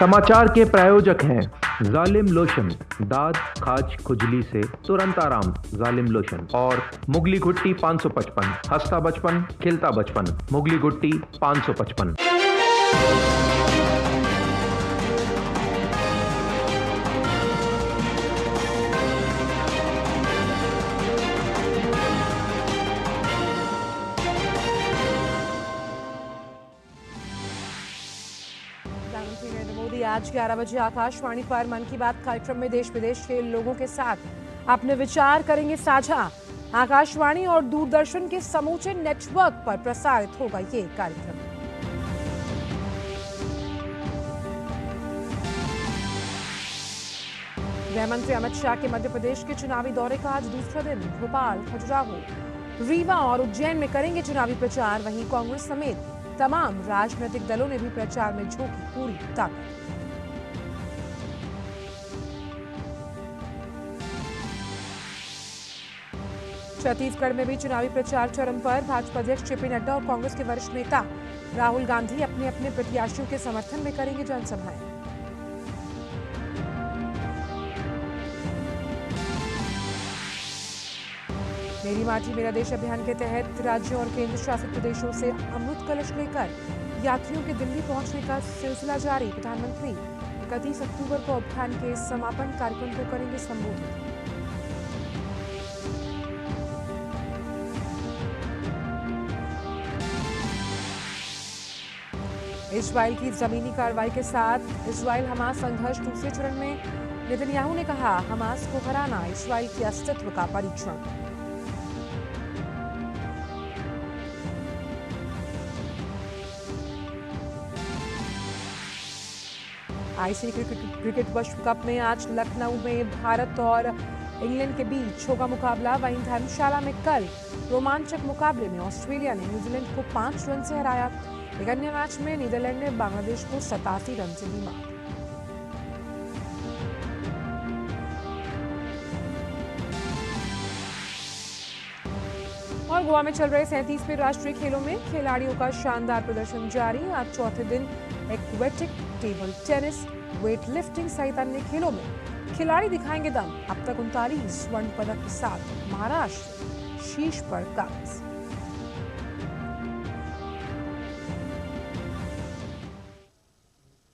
समाचार के प्रायोजक हैं जालिम लोशन, दाद खाज खुजली से तुरंत आराम। जालिम लोशन और मुगली घुट्टी 555, हंसता बचपन खिलता बचपन। मुगली घुट्टी 555। प्रधानमंत्री नरेंद्र मोदी आज 11 बजे आकाशवाणी पर मन की बात कार्यक्रम में देश विदेश के लोगों के साथ अपने विचार करेंगे साझा। आकाशवाणी और दूरदर्शन के समूचे नेटवर्क पर प्रसारित होगा ये कार्यक्रम। गृह मंत्री अमित शाह के मध्य प्रदेश के चुनावी दौरे का आज दूसरा दिन। भोपाल, खजुराहो, रीवा और उज्जैन में करेंगे चुनावी प्रचार। वहीं कांग्रेस समेत तमाम राजनीतिक दलों ने भी प्रचार में झोंकी पूरी ताकत। छत्तीसगढ़ में भी चुनावी प्रचार चरम पर। भाजपा अध्यक्ष जेपी नड्डा और कांग्रेस के वरिष्ठ नेता राहुल गांधी अपने अपने प्रत्याशियों के समर्थन में करेंगे जनसभाएं। मेरी माटी मेरा देश अभियान के तहत राज्यों और केंद्र शासित प्रदेशों से अमृत कलश लेकर यात्रियों के दिल्ली पहुंचने का सिलसिला जारी। प्रधानमंत्री 31 अक्टूबर को अभियान के समापन कार्यक्रम को करेंगे संबोधित। इस्राइल की जमीनी कार्रवाई के साथ इस्राइल हमास संघर्ष दूसरे चरण में। नेतन्याहू ने कहा, हमास को हराना इस्राइल के अस्तित्व का परीक्षण। आईसीसी क्रिकेट विश्व कप में आज लखनऊ में भारत और इंग्लैंड के बीच होगा मुकाबला। वहीं धर्मशाला में कल रोमांचक मुकाबले में ऑस्ट्रेलिया ने न्यूजीलैंड को 5 रन से हराया। एक अन्य मैच में नीदरलैंड ने बांग्लादेश को 87 रन से दी मात। और गोवा में चल रहे 37वें राष्ट्रीय खेलों में खिलाड़ियों का शानदार प्रदर्शन जारी। आज चौथे दिन aquatic, table tennis, weight lifting सहित अन्य खेलों में खिलाड़ी दिखाएंगे दम। अब तक 39 स्वर्ण पदक के साथ महाराष्ट्र शीर्ष पर काबिज।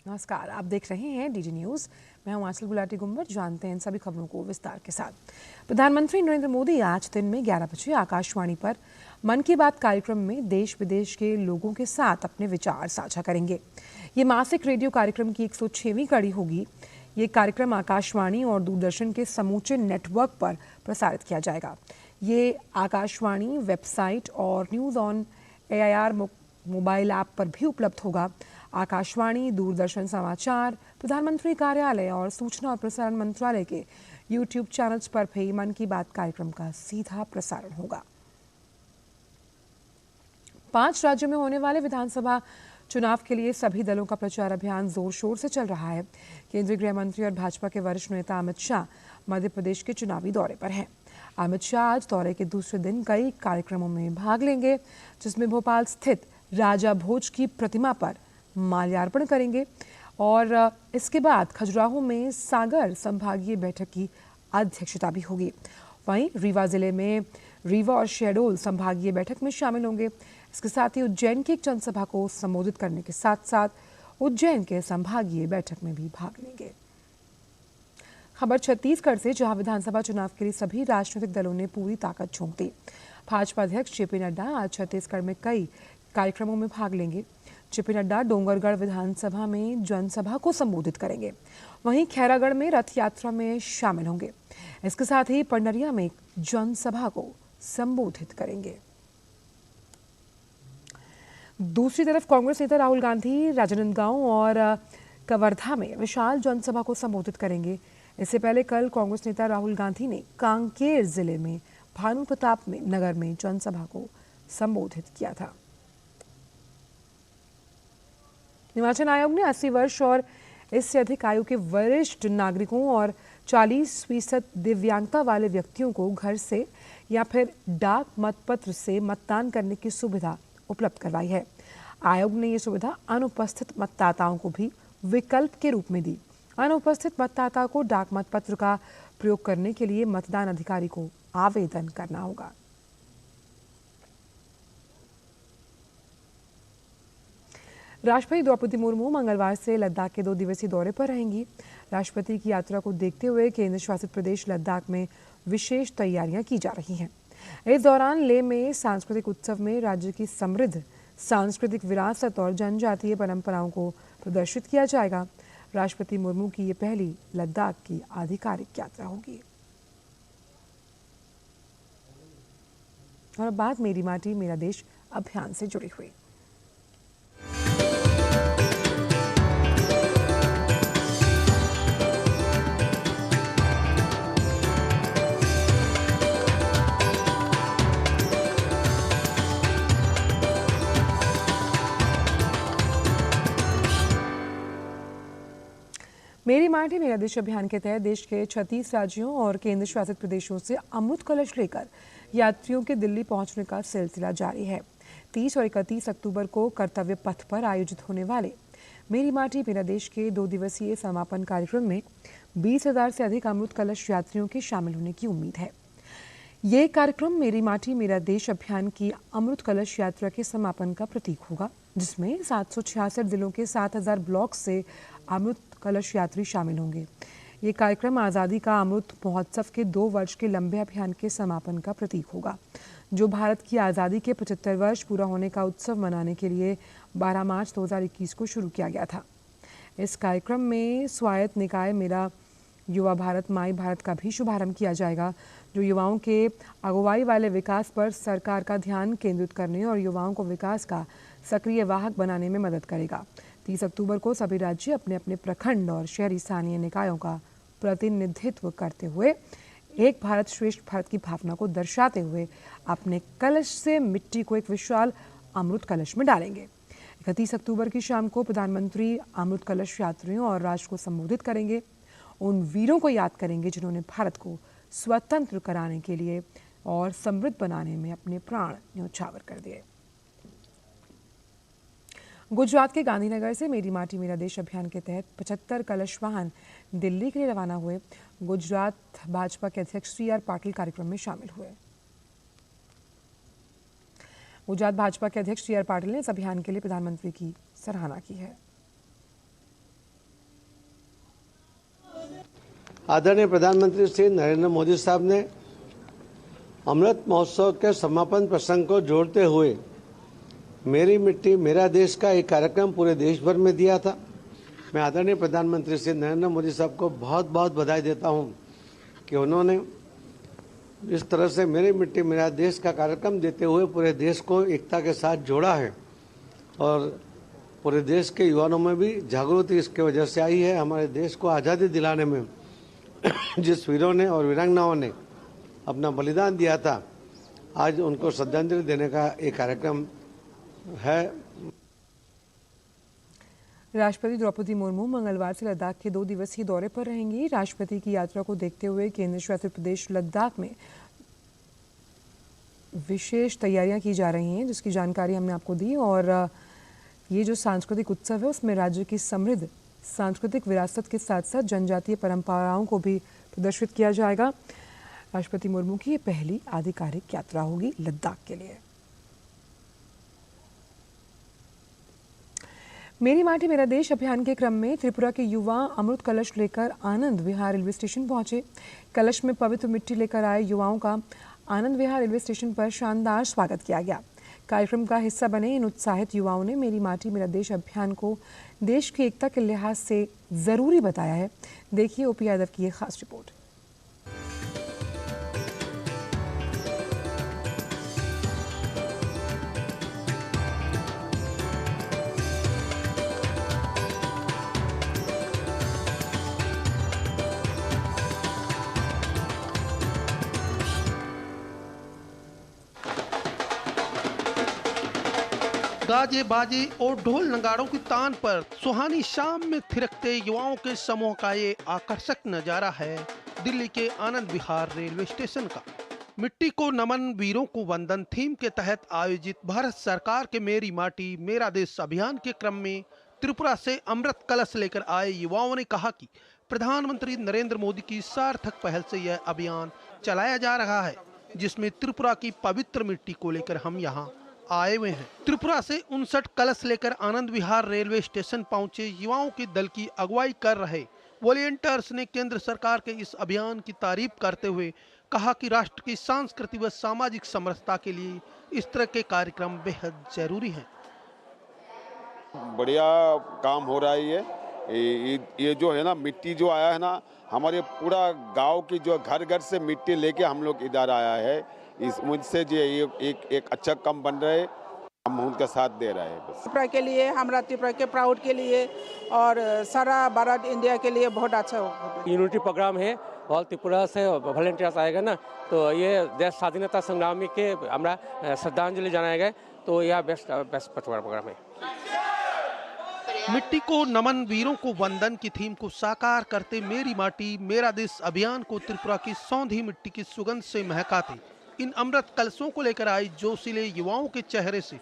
नमस्कार, आप देख रहे हैं डीडी न्यूज। मैं हूं आंचल गुलाटी गुंबर। जानते हैं इन सभी खबरों को विस्तार के साथ। प्रधानमंत्री नरेंद्र मोदी आज दिन में 11 बजे आकाशवाणी पर मन की बात कार्यक्रम में देश विदेश के लोगों के साथ अपने विचार साझा करेंगे। ये मासिक रेडियो कार्यक्रम की 106वीं कड़ी होगी। ये कार्यक्रम आकाशवाणी और दूरदर्शन के समूचे नेटवर्क पर प्रसारित किया जाएगा। ये आकाशवाणी वेबसाइट और news on AIR mobile app पर भी उपलब्ध होगा। आकाशवाणी, दूरदर्शन समाचार, प्रधानमंत्री कार्यालय और सूचना और प्रसारण मंत्रालय के YouTube चैनल्स पर भी मन की बात कार्यक्रम का सीधा प्रसारण होगा। 5 राज्यों में होने वाले विधानसभा चुनाव के लिए सभी दलों का प्रचार अभियान जोर शोर से चल रहा है। केंद्रीय गृह मंत्री और भाजपा के वरिष्ठ नेता अमित शाह मध्य प्रदेश के चुनावी दौरे पर हैं। अमित शाह आज दौरे के दूसरे दिन कई कार्यक्रमों में भाग लेंगे, जिसमें भोपाल स्थित राजा भोज की प्रतिमा पर माल्यार्पण करेंगे और इसके बाद खजुराहो में सागर संभागीय बैठक की अध्यक्षता भी होगी। वहीं रीवा जिले में रीवा और शहडोल संभागीय बैठक में शामिल होंगे। इसके साथ ही उज्जैन की एक जनसभा को संबोधित करने के साथ साथ उज्जैन के संभागीय बैठक में भी भाग लेंगे। खबर छत्तीसगढ़ से, जहां विधानसभा चुनाव के लिए सभी राजनीतिक दलों ने पूरी ताकत झोंक दी। भाजपा अध्यक्ष जेपी नड्डा आज छत्तीसगढ़ में कई कार्यक्रमों में भाग लेंगे। जेपी नड्डा डोंगरगढ़ विधानसभा में जनसभा को संबोधित करेंगे। वहीं खैरागढ़ में रथ यात्रा में शामिल होंगे। इसके साथ ही पंडरिया में एक जनसभा को संबोधित करेंगे। दूसरी तरफ कांग्रेस नेता राहुल गांधी राजनांदगांव और कवर्धा में विशाल जनसभा को संबोधित करेंगे। इससे पहले कल कांग्रेस नेता राहुल गांधी ने कांकेर जिले में भानु प्रताप नगर में जनसभा को संबोधित किया था। निर्वाचन आयोग ने 80 वर्ष और इससे अधिक आयु के वरिष्ठ नागरिकों और 40% दिव्यांगता वाले व्यक्तियों को घर से या फिर डाक मतपत्र से मतदान करने की सुविधा उपलब्ध करवाई है। आयोग ने ये सुविधा अनुपस्थित मतदाताओं को भी विकल्प के रूप में दी। अनुपस्थित मतदाता को डाक मतपत्र का प्रयोग करने के लिए मतदान अधिकारी को आवेदन करना होगा। राष्ट्रपति द्रौपदी मुर्मू मंगलवार से लद्दाख के 2 दिवसीय दौरे पर रहेंगी। राष्ट्रपति की यात्रा को देखते हुए केंद्र शासित प्रदेश लद्दाख में विशेष तैयारियां की जा रही हैं। इस दौरान लेह में सांस्कृतिक उत्सव में राज्य की समृद्ध सांस्कृतिक विरासत और जनजातीय परंपराओं को प्रदर्शित किया जाएगा। राष्ट्रपति मुर्मू की ये पहली लद्दाख की आधिकारिक यात्रा होगी। और अब बात मेरी माटी मेरा देश अभियान से जुड़ी हुई। मेरी माटी मेरा देश अभियान के तहत देश के 36 राज्यों और केंद्र शासित प्रदेशों से अमृत कलश लेकर यात्रियों के दिल्ली पहुंचने का सिलसिला जारी है। 30 और 31 अक्टूबर को कर्तव्य पथ पर आयोजित होने वाले मेरी माटी मेरा देश के 2 दिवसीय समापन कार्यक्रम में 20,000 से अधिक अमृत कलश यात्रियों के शामिल होने की उम्मीद है। ये कार्यक्रम मेरी माटी मेरा देश अभियान की अमृत कलश यात्रा के समापन का प्रतीक होगा, जिसमें 766 जिलों के 7,000 ब्लॉक से अमृत कलश यात्री शामिल होंगे। ये कार्यक्रम आज़ादी का अमृत महोत्सव के 2 वर्ष के लंबे अभियान के समापन का प्रतीक होगा, जो भारत की आज़ादी के 75 वर्ष पूरा होने का उत्सव मनाने के लिए 12 मार्च 2021 को शुरू किया गया था। इस कार्यक्रम में स्वायत्त निकाय मेरा युवा भारत माई भारत का भी शुभारंभ किया जाएगा, जो युवाओं के अगुवाई वाले विकास पर सरकार का ध्यान केंद्रित करने और युवाओं को विकास का सक्रिय वाहक बनाने में मदद करेगा। 30 अक्टूबर को सभी राज्य अपने अपने प्रखंड और शहरी स्थानीय निकायों का प्रतिनिधित्व करते हुए एक भारत श्रेष्ठ भारत की भावना को दर्शाते हुए अपने कलश से मिट्टी को एक विशाल अमृत कलश में डालेंगे। 31 अक्टूबर की शाम को प्रधानमंत्री अमृत कलश यात्रियों और राष्ट्र को संबोधित करेंगे। उन वीरों को याद करेंगे जिन्होंने भारत को स्वतंत्र कराने के लिए और समृद्ध बनाने में अपने प्राण न्यौछावर कर दिए। गुजरात के गांधीनगर से मेरी माटी मेरा देश अभियान के तहत 75 कलश वाहन दिल्ली के लिए रवाना हुए। गुजरात भाजपा के अध्यक्ष CR पाटिल कार्यक्रम में शामिल हुए। गुजरात भाजपा के अध्यक्ष CR पाटिल ने इस अभियान के लिए प्रधानमंत्री की सराहना की है। आदरणीय प्रधानमंत्री श्री नरेंद्र मोदी साहब ने अमृत महोत्सव के समापन प्रसंग को जोड़ते हुए मेरी मिट्टी मेरा देश का एक कार्यक्रम पूरे देश भर में दिया था। मैं आदरणीय प्रधानमंत्री श्री नरेंद्र मोदी साहब को बहुत बहुत बधाई देता हूं कि उन्होंने इस तरह से मेरी मिट्टी मेरा देश का कार्यक्रम देते हुए पूरे देश को एकता के साथ जोड़ा है और पूरे देश के युवाओं में भी जागृति इसके वजह से आई है। हमारे देश को आज़ादी दिलाने में जिस वीरों ने और वीरांगनाओं ने अपना बलिदान दिया था, आज उनको श्रद्धांजलि देने का एक कार्यक्रम है। राष्ट्रपति द्रौपदी मुर्मू मंगलवार से लद्दाख के 2 दिवसीय दौरे पर रहेंगी। राष्ट्रपति की यात्रा को देखते हुए केंद्र शासित प्रदेश लद्दाख में विशेष तैयारियां की जा रही हैं, जिसकी जानकारी हमने आपको दी। और ये जो सांस्कृतिक उत्सव है उसमें राज्य की समृद्ध सांस्कृतिक विरासत के साथ साथ जनजातीय परंपराओं को भी प्रदर्शित किया जाएगा। राष्ट्रपति मुर्मू की ये पहली आधिकारिक यात्रा होगी लद्दाख के लिए। मेरी माटी मेरा देश अभियान के क्रम में त्रिपुरा के युवा अमृत कलश लेकर आनंद विहार रेलवे स्टेशन पहुंचे। कलश में पवित्र मिट्टी लेकर आए युवाओं का आनंद विहार रेलवे स्टेशन पर शानदार स्वागत किया गया। कार्यक्रम का हिस्सा बने इन उत्साहित युवाओं ने मेरी माटी मेरा देश अभियान को देश की एकता के लिहाज से जरूरी बताया है। देखिए OP यादव की ये खास रिपोर्ट। गाजे बाजे और ढोल नगाड़ों की तान पर सुहानी शाम में थिरकते युवाओं के समूह का ये आकर्षक नजारा है दिल्ली के आनंद विहार रेलवे स्टेशन का। मिट्टी को नमन वीरों को वंदन थीम के तहत आयोजित भारत सरकार के मेरी माटी मेरा देश अभियान के क्रम में त्रिपुरा से अमृत कलश लेकर आए युवाओं ने कहा कि प्रधानमंत्री नरेंद्र मोदी की सार्थक पहल से यह अभियान चलाया जा रहा है, जिसमें त्रिपुरा की पवित्र मिट्टी को लेकर हम यहाँ आए हुए हैं। त्रिपुरा से 59 कलश लेकर आनंद विहार रेलवे स्टेशन पहुंचे युवाओं के दल की अगुवाई कर रहे वॉलंटियर्स ने केंद्र सरकार के इस अभियान की तारीफ करते हुए कहा कि राष्ट्र की सांस्कृतिक व सामाजिक समरसता के लिए इस तरह के कार्यक्रम बेहद जरूरी हैं। बढ़िया काम हो रहा है। ये जो है ना, मिट्टी जो आया है ना, हमारे पूरा गांव की जो घर घर से मिट्टी लेके हम लोग इधर आया है। इस मुझसे जो ये एक अच्छा काम बन रहा है, हम उनका साथ दे रहे हैं। बस त्रिपुरा के लिए, हमारा त्रिपुरा के प्राउड के लिए और सारा भारत इंडिया के लिए बहुत अच्छा होगा। यूनिटी प्रोग्राम है और त्रिपुरा से वॉलंटियर्स आएगा ना, तो ये देश स्वाधीनता संग्रामी के हमारा श्रद्धांजलि जनाएगा, तो यह बेस्ट प्रोग्राम है। मिट्टी को नमन, वीरों को वंदन की थीम को साकार करते मेरी माटी मेरा देश अभियान को त्रिपुरा की सौंधी मिट्टी की सुगंध से महकाते इन अमृत कलशों को लेकर आई जोशीले युवाओं के चेहरे से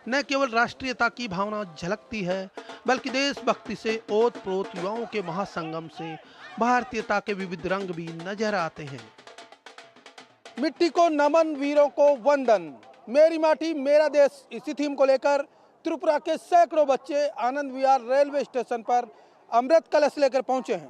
न केवल राष्ट्रीयता की भावना झलकती है, बल्कि देशभक्ति से ओत-प्रोत युवाओं के महासंगम से भारतीयता के विविध रंग भी नजर आते हैं। मिट्टी को नमन, वीरों को वंदन, मेरी माटी मेरा देश, इसी थीम को लेकर त्रिपुरा के सैकड़ों बच्चे आनंद विहार रेलवे स्टेशन पर अमृत कलश लेकर पहुंचे हैं।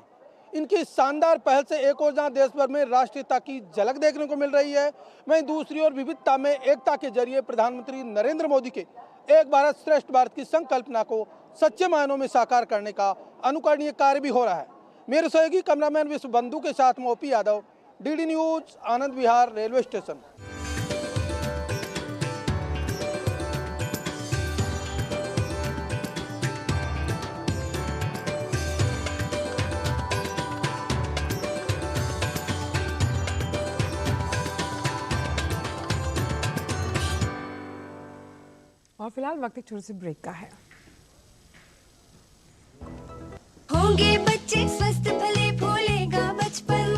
इनकी शानदार पहल से एक ओर जहां देश भर में राष्ट्रीयता की झलक देखने को मिल रही है, वहीं दूसरी ओर विविधता में एकता के जरिए प्रधानमंत्री नरेंद्र मोदी के एक भारत श्रेष्ठ भारत की संकल्पना को सच्चे मायनों में साकार करने का अनुकरणीय कार्य भी हो रहा है। मेरे सहयोगी कैमरामैन विश्व बंधु के साथ Mopi Yadav, DD news, Anand Vihar railway station. और फिलहाल वक्त एक छोटे से ब्रेक का है। होंगे बच्चे स्वस्थ भले भूलेगा बचपन,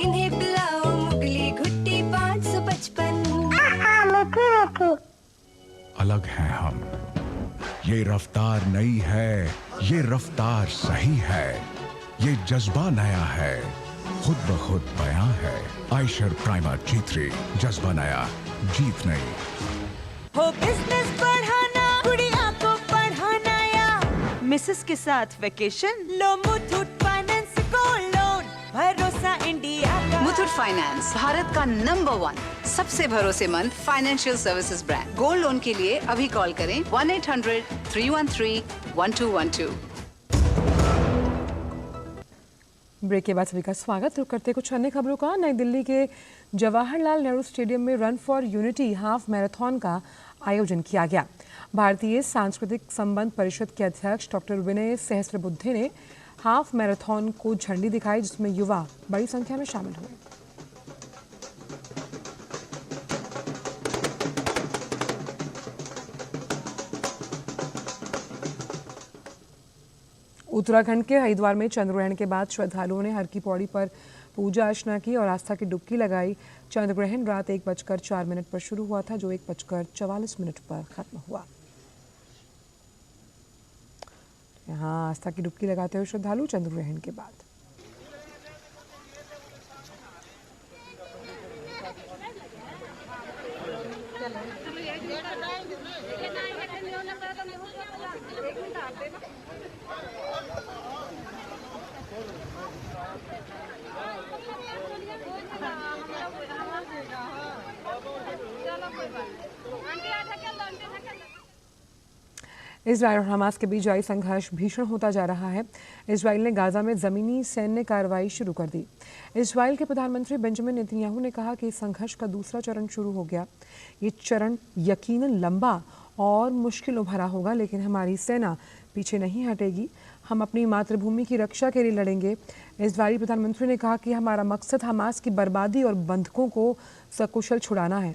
इन्हें पिलाओ मुगली घुट्टी 555। अलग हैं हम, ये रफ्तार नई है, ये रफ्तार सही है, ये जज्बा नया है, खुद ब खुद बयां है। आयशर प्राइमर G3, जज्बा नया, जीत नई। हो बिजनेस बढ़ाना, गुड़िया को पढ़ाना या मिसेस के साथ वेकेशन, लो मुथूट फाइनेंस गोल्ड लोन, भरोसा इंडिया का। मुथूट फाइनेंस भारत का नंबर 1 सबसे भरोसेमंद financial services brand. Gold loan के लिए अभी कॉल करें 1-800-313-1212। ब्रेक के बाद सभी का स्वागत। रुक करते कुछ अन्य खबरों का। नई दिल्ली के जवाहरलाल नेहरू स्टेडियम में run for unity half marathon का आयोजन किया गया। भारतीय सांस्कृतिक संबंध परिषद के अध्यक्ष डॉक्टर विनय सहस्त्रबुद्धे ने हाफ मैराथन को झंडी दिखाई, जिसमें युवा बड़ी संख्या में शामिल हुए। उत्तराखंड के हरिद्वार में चंद्रग्रहण के बाद श्रद्धालुओं ने हर की पौड़ी पर पूजा अर्चना की और आस्था की डुबकी लगाई। चंद्रग्रहण रात 1:04 पर शुरू हुआ था, जो 1:44 पर खत्म हुआ। यहाँ आस्था की डुबकी लगाते हुए श्रद्धालु चंद्रग्रहण के बाद। इजरायल और हमास के बीच जारी संघर्ष भीषण होता जा रहा है। इजरायल ने गाजा में ज़मीनी सैन्य कार्रवाई शुरू कर दी। इजरायल के प्रधानमंत्री बेंजामिन नेतन्याहू ने कहा कि संघर्ष का दूसरा चरण शुरू हो गया। ये चरण यकीनन लंबा और मुश्किलों भरा होगा, लेकिन हमारी सेना पीछे नहीं हटेगी। हम अपनी मातृभूमि की रक्षा के लिए लड़ेंगे। इजरायली प्रधानमंत्री ने कहा कि हमारा मकसद हमास की बर्बादी और बंधकों को सकुशल छुड़ाना है।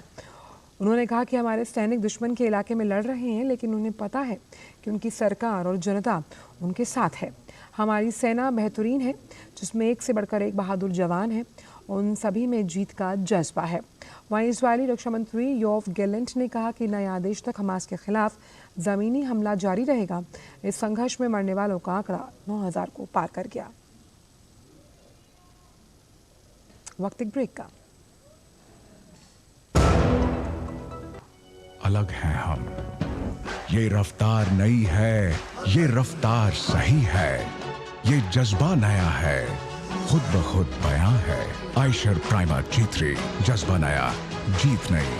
उन्होंने कहा कि हमारे सैनिक दुश्मन के इलाके में लड़ रहे हैं, लेकिन उन्हें पता है कि उनकी सरकार और जनता उनके साथ है। हमारी सेना बेहतरीन है, जिसमें एक से बढ़कर एक बहादुर जवान है। उन सभी में जीत का जज्बा है। वहीं इजरायली रक्षा मंत्री योव गैलेंट ने कहा कि नए आदेश तक हमास के खिलाफ जमीनी हमला जारी रहेगा। इस संघर्ष में मरने वालों का आंकड़ा 9,000 को पार कर गया। वक्त एक ब्रेक का। अलग हैं हम, ये रफ्तार नई है, ये रफ्तार सही है, ये जज्बा नया है, खुद ब खुद बयां है। आयशर प्राइमर G3, जज्बा नया, जीत नई।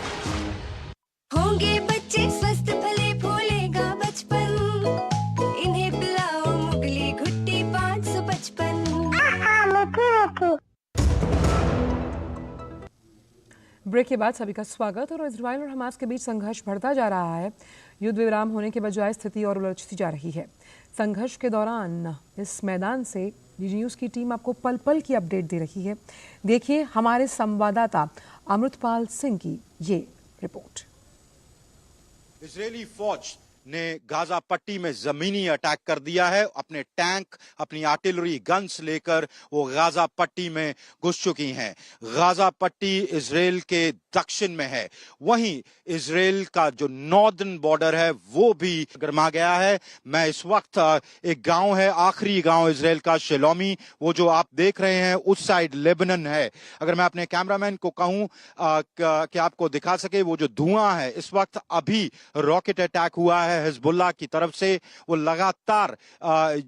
होंगे बच्चे स्वस्थ फले फूलेगा बचपन, इन्हें पिलाओ मुगली घुट्टी 555। ब्रेक के बाद सभी का स्वागत। और इजराइल और हमास के बीच संघर्ष बढ़ता जा रहा है। युद्ध विराम होने के बजाय स्थिति और उलझती जा रही है। संघर्ष के दौरान इस मैदान से डीडी न्यूज़ की टीम आपको पल पल की अपडेट दे रही है। देखिए हमारे संवाददाता अमृतपाल सिंह की ये रिपोर्ट। इजरायली फौज ने गाजा पट्टी में जमीनी अटैक कर दिया है। अपने टैंक, अपनी आर्टिलरी गन्स लेकर वो गाजा पट्टी में घुस चुकी हैं। गाजा पट्टी इजराइल के दक्षिण में है। वहीं इजराइल का जो नॉर्दर्न बॉर्डर है वो भी गरमा गया है। मैं इस वक्त एक गांव है, आखिरी गांव इजराइल का, शेलोमी, वो जो आप देख रहे हैं उस साइड लेबनान है। अगर मैं अपने कैमरामैन को कहूं कि आपको दिखा सके, वो जो धुआं है, इस वक्त अभी रॉकेट अटैक हुआ है हिजबुल्लाह की तरफ से। वो लगातार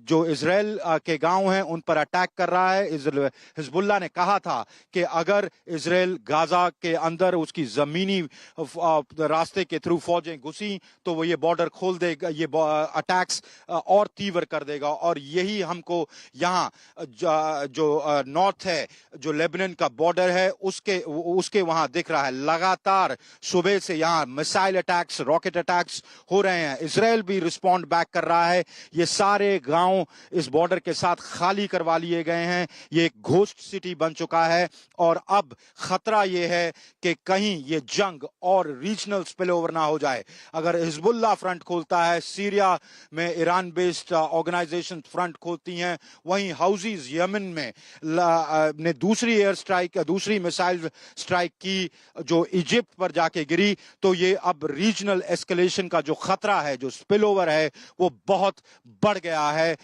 जो इजराइल के गांव हैं उन पर अटैक कर रहा है। हिजबुल्लाह ने कहा था कि अगर इजराइल गाजा के अंदर उसकी जमीनी रास्ते के थ्रू फौजें घुसी तो वो ये बॉर्डर खोल देगा, ये अटैक्स और तीव्र कर देगा। और यही हमको यहाँ जो नॉर्थ है, जो लेबनान का बॉर्डर है, उसके वहां दिख रहा है। लगातार सुबह से यहाँ मिसाइल अटैक्स, रॉकेट अटैक्स हो रहे हैं। इजराइल भी रिस्पॉन्ड बैक कर रहा है। ये सारे गांव इस बॉर्डर के साथ खाली करवा लिए गए हैं। ये एक घोस्ट सिटी बन चुका है और अब खतरा ये है कि कहीं ये जंग और रीजनल स्पिल ओवर ना हो जाए। अगर हिजबुल्लाह फ्रंट खोलता है, सीरिया में ईरान बेस्ड ऑर्गेनाइजेशन फ्रंट खोलती हैं, वहीं हाउजीज यमन में ने दूसरी एयर स्ट्राइक, दूसरी मिसाइल स्ट्राइक की जो इजिप्ट पर जाके गिरी, तो ये अब रीजनल एस्केलेशन का जो खतरा है, जो स्पिल ओवर है, वो बहुत बढ़ गया है।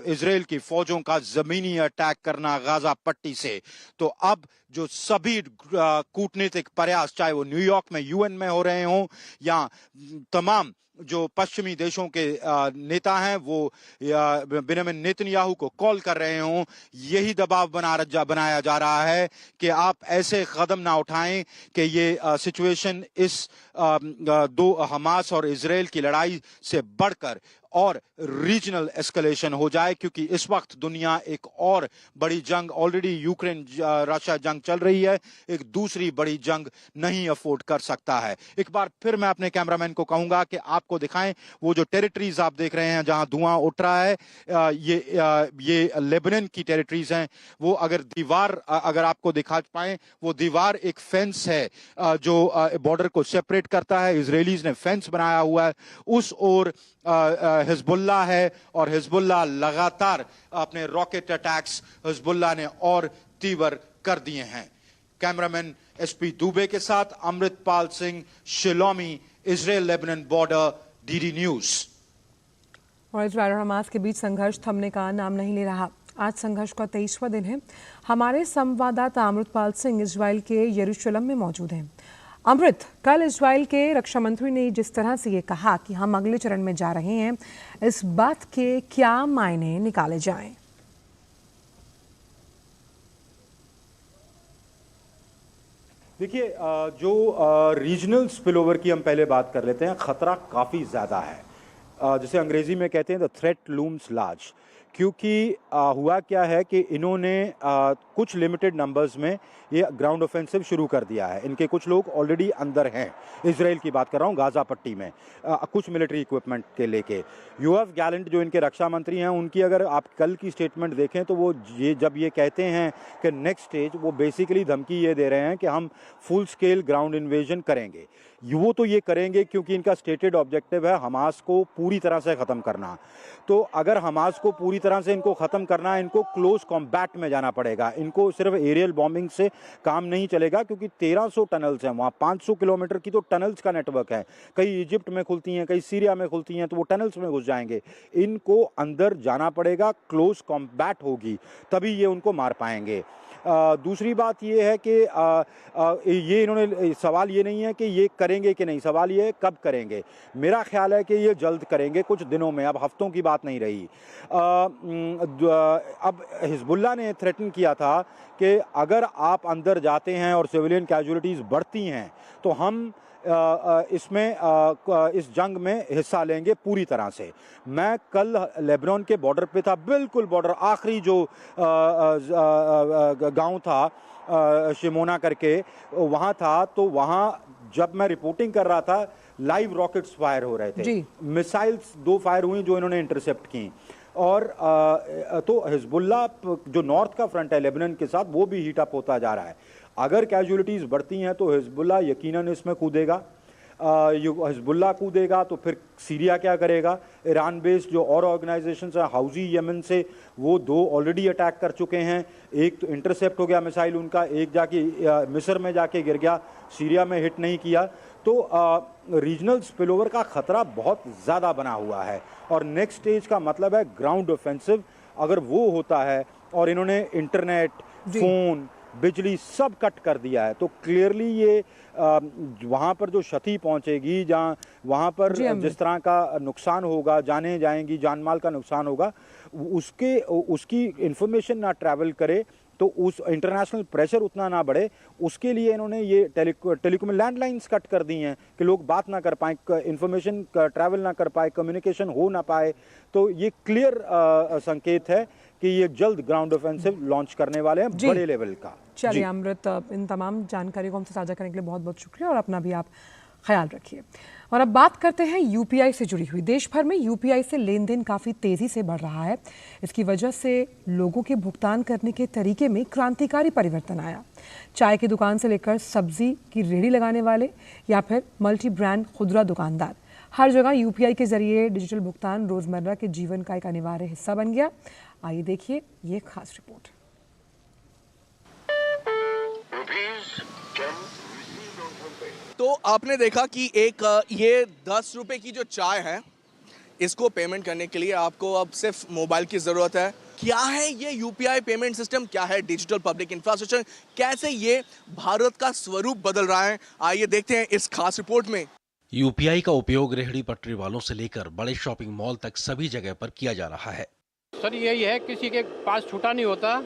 इजराइल की फौजों का जमीनी अटैक करना गाजा पट्टी से। तो अब जो सभी कूटनीतिक प्रयास, चाहे वो न्यूयॉर्क में यूएन में हो रहे हों या तमाम जो पश्चिमी देशों के नेता हैं वो बेंजामिन नेतन्याहू को कॉल कर रहे हों, यही दबाव बनाया जा रहा है कि आप ऐसे कदम ना उठाएं कि ये सिचुएशन इस दो हमास और इजराइल की लड़ाई से बढ़कर और रीजनल एस्केलेशन हो जाए, क्योंकि इस वक्त दुनिया एक और बड़ी जंग, ऑलरेडी यूक्रेन रशिया जंग चल रही है, एक दूसरी बड़ी जंग नहीं अफोर्ड कर सकता है। एक बार फिर मैं अपने कैमरामैन को कहूंगा कि आपको दिखाएं वो जो टेरिटरीज आप देख रहे हैं जहां धुआं उठ रहा है, ये लेबनान की टेरिटरीज हैं। वो अगर दीवार अगर आपको दिखा पाए, वो दीवार एक फेंस है जो बॉर्डर को सेपरेट करता है। इजरायलीज ने फेंस बनाया हुआ है, उस ओर हिजबुल्लाह है और हिजबुल्लाह लगातार अपने रॉकेट अटैक्स हिजबुल्लाह ने और तीव्र कर दिए हैं। कैमरामैन एसपी दुबे के साथ Amritpal Singh, Shlomi, Israel Lebanon border, DD news. और इजराइल और हमास के बीच संघर्ष थमने का नाम नहीं ले रहा। आज संघर्ष का 23वां दिन है। हमारे संवाददाता अमृतपाल सिंह इजराइल के यरूशलेम में मौजूद हैं। अमृत, कल इजराइल के रक्षा मंत्री ने जिस तरह से ये कहा कि हम अगले चरण में जा रहे हैं, इस बात के क्या मायने निकाले जाएं? देखिए, जो रीजनल स्पिलओवर की हम पहले बात कर लेते हैं। खतरा काफ़ी ज़्यादा है। जिसे अंग्रेजी में कहते हैं द थ्रेट लूम्स लार्ज, क्योंकि हुआ क्या है कि इन्होंने कुछ लिमिटेड नंबर्स में ये ग्राउंड ऑफेंसिव शुरू कर दिया है। इनके कुछ लोग ऑलरेडी अंदर हैं, इजराइल की बात कर रहा हूँ, गाजा पट्टी में कुछ मिलिट्री इक्विपमेंट के लेके। यूएफ गैलेंट जो इनके रक्षा मंत्री हैं, उनकी अगर आप कल की स्टेटमेंट देखें तो वो जब ये कहते हैं कि नेक्स्ट स्टेज, वो बेसिकली धमकी ये दे रहे हैं कि हम फुल स्केल ग्राउंड इन्वेजन करेंगे। वो तो ये करेंगे क्योंकि इनका स्टेटेड ऑब्जेक्टिव है हमास को पूरी तरह से ख़त्म करना। तो अगर हमास को पूरी तरह से इनको ख़त्म करना है, इनको क्लोज कॉम्बैट में जाना पड़ेगा। इनको सिर्फ एरियल बॉम्बिंग से काम नहीं चलेगा, क्योंकि 1300 टनल्स हैं वहाँ, 500 किलोमीटर की तो टनल्स का नेटवर्क है। कई इजिप्ट में खुलती हैं, कई सीरिया में खुलती हैं, तो वो टनल्स में घुस जाएंगे। इनको अंदर जाना पड़ेगा, क्लोज कॉम्बैट होगी, तभी ये उनको मार पाएंगे। दूसरी बात ये है कि ये इन्होंने, सवाल ये नहीं है कि ये करेंगे कि नहीं, सवाल ये है कब करेंगे। मेरा ख्याल है कि ये जल्द करेंगे, कुछ दिनों में, अब हफ्तों की बात नहीं रही। अब हिजबुल्लाह ने थ्रेटन किया था कि अगर आप अंदर जाते हैं और सिविलियन कैजुअलिटीज़ बढ़ती हैं तो हम इस जंग में हिस्सा लेंगे पूरी तरह से। मैं कल लेबनान के बॉर्डर पे था, बिल्कुल बॉर्डर, आखिरी जो गांव था शिमोना करके, वहाँ था। तो वहाँ जब मैं रिपोर्टिंग कर रहा था, लाइव रॉकेट्स फायर हो रहे थे, मिसाइल्स 2 फायर हुई जो इन्होंने इंटरसेप्ट की। और तो हिजबुल्लाह जो नॉर्थ का फ्रंट है लेबनान के साथ, वो भी हीट अप होता जा रहा है। अगर कैजुअलिटीज़ बढ़ती हैं तो हिजबुल्लाह यकीनन इसमें कूदेगा। हिजबुल्लाह कूदेगा तो फिर सीरिया क्या करेगा? ईरान बेस्ड जो और ऑर्गेनाइजेशंस हैं, हाउजी यमन से, वो 2 ऑलरेडी अटैक कर चुके हैं। एक तो इंटरसेप्ट हो गया मिसाइल उनका, एक जाके मिस्र में जाके गिर गया, सीरिया में हिट नहीं किया। तो रीजनल स्पिलओवर का खतरा बहुत ज़्यादा बना हुआ है और नेक्स्ट स्टेज का मतलब है ग्राउंड ऑफेंसिव। अगर वो होता है और इन्होंने इंटरनेट, फ़ोन, बिजली सब कट कर दिया है, तो क्लियरली ये वहाँ पर जो क्षति पहुँचेगी, जहाँ वहाँ पर जिस तरह का नुकसान होगा, जाने जाएंगी, जान माल का नुकसान होगा, उसकी इंफॉर्मेशन ना ट्रैवल करे, तो उस इंटरनेशनल प्रेशर उतना ना बढ़े, उसके लिए इन्होंने ये टेलीकॉम लैंडलाइंस कट कर दी हैं कि लोग बात ना कर पाएँ, इंफॉर्मेशन ट्रैवल ना कर पाए, कम्युनिकेशन हो ना पाए। तो ये क्लियर संकेत है कि ये जल्द ग्राउंड ऑफेंसिव लॉन्च करने वाले हैं, बड़े लेवल का। चलिए अमृत, इन तमाम जानकारी को हमसे साझा करने के लिए बहुत बहुत शुक्रिया और अपना भी आप ख्याल रखिए। और अब बात करते हैं यूपीआई से जुड़ी हुई। देश भर में यूपीआई से लेन देन काफ़ी तेज़ी से बढ़ रहा है। इसकी वजह से लोगों के भुगतान करने के तरीके में क्रांतिकारी परिवर्तन आया। चाय की दुकान से लेकर सब्जी की रेहड़ी लगाने वाले या फिर मल्टी ब्रांड खुदरा दुकानदार, हर जगह यूपीआई के जरिए डिजिटल भुगतान रोज़मर्रा के जीवन का एक अनिवार्य हिस्सा बन गया। आइए देखिए ये खास रिपोर्ट। तो आपने देखा कि एक ये 10 रुपए की जो चाय है, इसको पेमेंट करने के लिए आपको अब सिर्फ मोबाइल की ज़रूरत है। क्या है ये यूपीआई पेमेंट सिस्टम, क्या है डिजिटल पब्लिक इंफ्रास्ट्रक्चर, कैसे ये भारत का स्वरूप बदल रहा है, आइए देखते हैं इस खास रिपोर्ट में। यूपीआई का उपयोग रेहड़ी पटरी वालों से लेकर बड़े शॉपिंग मॉल तक सभी जगह पर किया जा रहा है। सर यही है, किसी के पास छूटा नहीं होता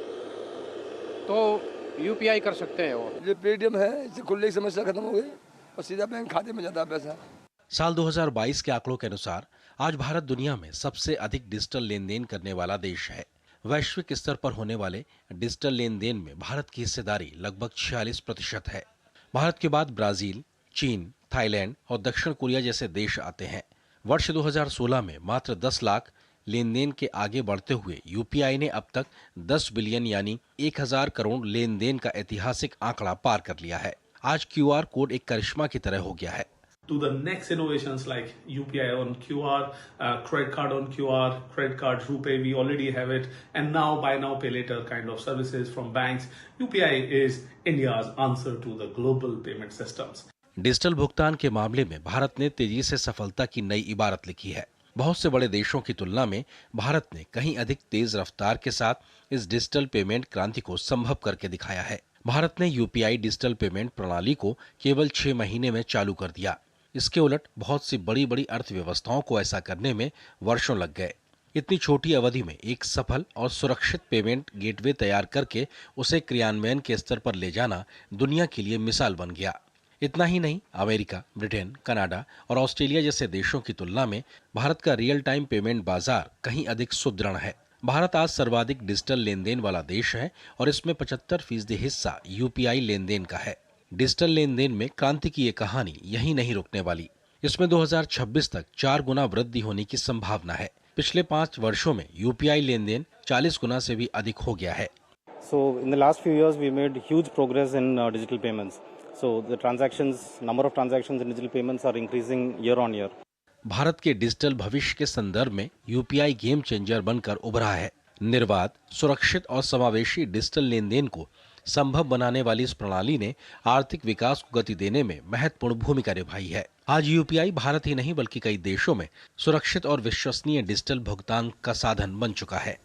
तो यूपीआई कर सकते हैं। वो जो पेटीएम है, इससे खुलने की समस्या खत्म हो गई और सीधा बैंक खाते में जाता है पैसा। साल 2022 के आंकड़ों के अनुसार आज भारत दुनिया में सबसे अधिक डिजिटल लेन देन करने वाला देश है। वैश्विक स्तर पर होने वाले डिजिटल लेन देन में भारत की हिस्सेदारी लगभग 46% है। भारत के बाद ब्राजील, चीन, थाईलैंड और दक्षिण कोरिया जैसे देश आते हैं। वर्ष 2016 में मात्र 10 लाख लेन देन के आगे बढ़ते हुए यूपीआई ने अब तक 10 बिलियन यानी 1000 करोड़ लेन देन का ऐतिहासिक आंकड़ा पार कर लिया है। आज क्यूआर कोड एक करिश्मा की तरह हो गया है। To the next innovations like UPI on QR, credit card on QR, credit card RuPay, we already have it, and now buy now pay later kind of services from banks. UPI is India's answer to the global payment systems. Digital भुगतान के मामले में भारत ने तेजी से सफलता की नई इबारत लिखी है। बहुत से बड़े देशों की तुलना में भारत ने कहीं अधिक तेज रफ्तार के साथ इस डिजिटल पेमेंट क्रांति को संभव करके दिखाया है। भारत ने यूपीआई डिजिटल पेमेंट प्रणाली को केवल 6 महीने में चालू कर दिया। इसके उलट बहुत सी बड़ी बड़ी अर्थव्यवस्थाओं को ऐसा करने में वर्षों लग गए। इतनी छोटी अवधि में एक सफल और सुरक्षित पेमेंट गेटवे तैयार करके उसे क्रियान्वयन के स्तर पर ले जाना दुनिया के लिए मिसाल बन गया। इतना ही नहीं, अमेरिका, ब्रिटेन, कनाडा और ऑस्ट्रेलिया जैसे देशों की तुलना में भारत का रियल टाइम पेमेंट बाजार कहीं अधिक सुदृढ़ है। भारत आज सर्वाधिक डिजिटल लेन देन वाला देश है और इसमें 75% हिस्सा यूपीआई लेन देन का है। डिजिटल लेन देन में क्रांति की ये कहानी यही नहीं रुकने वाली। इसमें 2026 तक 4 गुना वृद्धि होने की संभावना है। पिछले 5 वर्षों में यूपीआई लेन देन 40 गुना से भी अधिक हो गया है। So in the last few years we made huge progress in digital payments. So the number of transactions in digital payments are increasing year on year. Bharat के डिजिटल भविष्य के संदर्भ में यूपीआई गेम चेंजर बनकर उभरा है। निर्बाध, सुरक्षित और समावेशी डिजिटल लेन देन को संभव बनाने वाली इस प्रणाली ने आर्थिक विकास को गति देने में महत्वपूर्ण भूमिका निभाई है। आज यूपीआई भारत ही नहीं बल्कि कई देशों में सुरक्षित और विश्वसनीय डिजिटल भुगतान का साधन बन चुका है।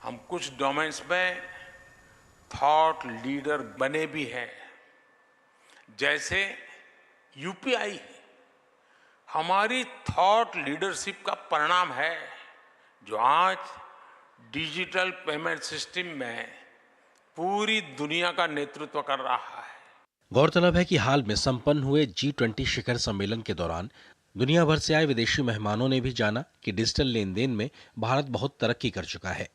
हम कुछ डोमेन्स में थॉट लीडर बने भी हैं, जैसे यूपीआई हमारी थॉट लीडरशिप का परिणाम है, जो आज डिजिटल पेमेंट सिस्टम में पूरी दुनिया का नेतृत्व कर रहा है। गौरतलब है कि हाल में संपन्न हुए G20 शिखर सम्मेलन के दौरान दुनिया भर से आए विदेशी मेहमानों ने भी जाना कि डिजिटल लेन देन में भारत बहुत तरक्की कर चुका है।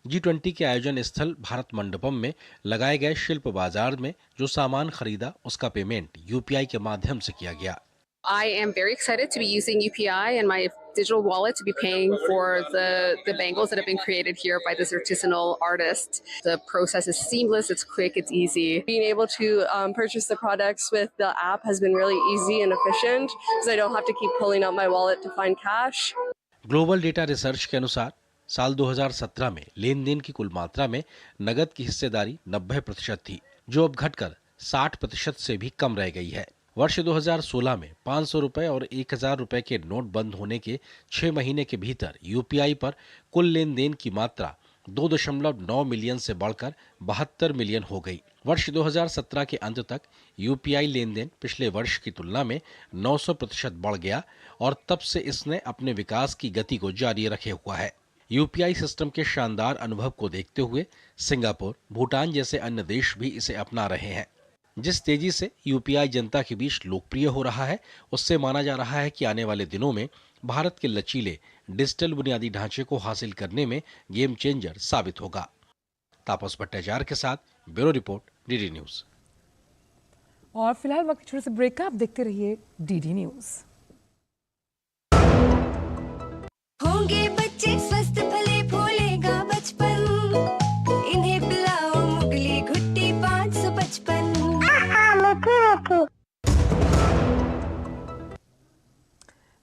G20 के आयोजन स्थल भारत मंडपम में लगाए गए शिल्प बाजार में जो सामान खरीदा उसका पेमेंट यूपीआई के माध्यम से किया गया। I am very excited to be using UPI and my digital wallet to be paying for the bangles that have been created here by this artisanal artist. The process is seamless, it's quick, it's easy. Being able to purchase the products with the app has been really easy and efficient because I don't have to keep pulling out my wallet to find cash. Global data research के अनुसार साल 2017 में लेन then की कुल मात्रा में नगद की हिस्सेदारी 90% थी, जो अब घटकर 60% से भी कम रह गई है। वर्ष 2016 में 500 रुपए और 1000 रुपए के नोट बंद होने के 6 महीने के भीतर यूपीआई पर कुल लेन देन की मात्रा 2.9 मिलियन से बढ़कर 72 मिलियन हो गई। वर्ष 2017 के अंत तक यूपीआई लेन देन पिछले वर्ष की तुलना में 900% बढ़ गया और तब से इसने अपने विकास की गति को जारी रखे हुआ है। यूपीआई सिस्टम के शानदार अनुभव को देखते हुए सिंगापुर, भूटान जैसे अन्य देश भी इसे अपना रहे हैं। जिस तेजी से यूपीआई जनता के बीच लोकप्रिय हो रहा है, उससे माना जा रहा है कि आने वाले दिनों में भारत के लचीले डिजिटल बुनियादी ढांचे को हासिल करने में गेम चेंजर साबित होगा। तापस भट्टाचार्य के साथ ब्यूरो रिपोर्ट, डीडी न्यूज। और फिलहाल वक्त छोटे से ब्रेक का, आप देखते रहिए डीडी न्यूज। होंगे बच्चे स्वस्थ भले फूलेगा बचपन, इन्हें पिलाओ मुगली घुट्टी 555।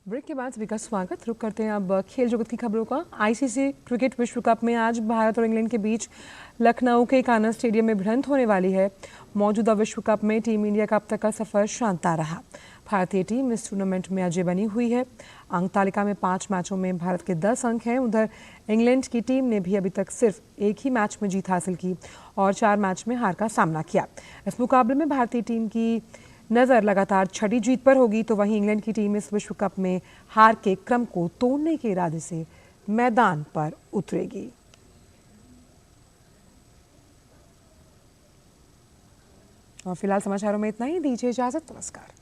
ब्रेक के बाद सभी का स्वागत। रुक करते हैं अब खेल जगत की खबरों का। आईसीसी क्रिकेट विश्व कप में आज भारत और इंग्लैंड के बीच लखनऊ के कान्हा स्टेडियम में भिड़ंत होने वाली है। मौजूदा विश्व कप में टीम इंडिया का अब तक का सफर शानदार रहा। भारतीय टीम इस टूर्नामेंट में अजय बनी हुई है। अंक तालिका में 5 मैचों में भारत के 10 अंक हैं। उधर इंग्लैंड की टीम ने भी अभी तक सिर्फ एक ही मैच में जीत हासिल की और 4 मैच में हार का सामना किया। इस मुकाबले में भारतीय टीम की नज़र लगातार छठी जीत पर होगी, तो वहीं इंग्लैंड की टीम इस विश्व कप में हार के क्रम को तोड़ने के इरादे से मैदान पर उतरेगी। और फिलहाल समाचारों में इतना ही। दीजिए इजाजत, नमस्कार।